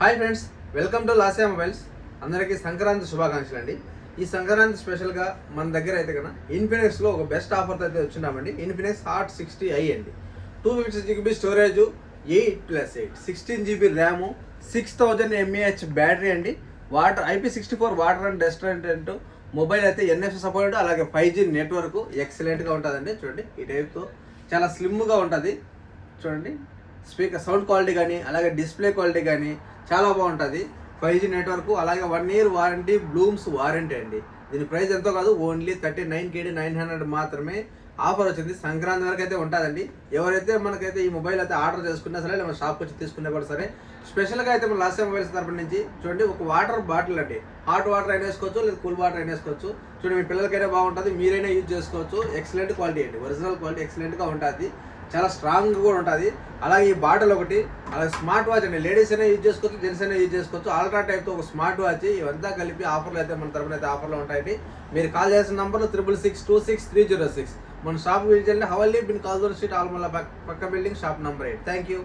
Hi friends, welcome to Lasya mobiles. అందరికీ సంక్రాంతి శుభాకాంక్షలు అండి. ఈ సంక్రాంతి స్పెషల్గా మన దగ్గర అయితే కన్నా ఇన్ఫినిక్స్లో ఒక బెస్ట్ ఆఫర్తో అయితే వచ్చినామండి. ఇన్ఫినిక్స్ హాట్ 60i అండి. 256GB storage, 8+8 16GB RAM, 6000 mAh battery అండి. IP64 water and resistant mobile అయితే NFC సపోర్ట్, అలాగే 5G నెట్వర్క్ ఎక్సలెంట్గా ఉంటుందండి. చూడండి, ఈ టైప్తో చాలా స్లిమ్గా ఉంటుంది. చూడండి, స్పీకర్ సౌండ్ క్వాలిటీ కానీ అలాగే డిస్ప్లే క్వాలిటీ కానీ చాలా బాగుంటుంది. 5G నెట్వర్క్, అలాగే 1 year వారంటీ, బ్లూమ్స్ వారంటీ అండి. దీని ప్రైస్ ఎంతో కాదు, ఓన్లీ 39,900 మాత్రమే. ఆఫర్ వచ్చింది, సంక్రాంతి వరకు అయితే ఉంటుందండి. ఎవరైతే మనకైతే ఈ మొబైల్ అయితే ఆర్డర్ చేసుకున్నా సరే, లేదా షాప్కి వచ్చి తీసుకున్నా కూడా సరే, స్పెషల్గా అయితే మన లాసియా మొబైల్స్ తరపు నుంచి చూడండి, ఒక వాటర్ బాటిల్ అండి. హాట్ వాటర్ అయినా వేసుకోవచ్చు, లేదా కూల్ వాటర్ అయినా వేసుకోవచ్చు. చూడండి, మీ పిల్లలకైనా బాగుంటుంది, మీరైనా యూజ్ చేసుకోవచ్చు. ఎక్సలెంట్ క్వాలిటీ అండి, ఒరిజినల్ క్వాలిటీ ఎక్సలెంట్గా ఉంటుంది, చాలా స్ట్రాంగ్ కూడా ఉంటుంది. అలాగే ఈ బాటిల్ ఒకటి, అలాగే స్మార్ట్ వాచ్ అండి. లేడీస్ అయినా యూజ్ చేసుకోవచ్చు, జెంట్స్ అయినా యూజ్ చేసుకోవచ్చు. ఆల్ట్రా టైప్తో ఒక స్మార్ట్ వాచ్, ఇవంతా కలిపి ఆఫర్లు అయితే మన తరపున అయితే ఆఫర్లో ఉంటాయండి. మీరు కాల్ చేసిన నంబర్లు 66626306. మన షాప్ విజిట్ చేయండి. హవల్లీ బిన్ కాల్దూర్ స్ట్రీట్, ఆల్మల్ల పక్క building, shop number 8. Thank you.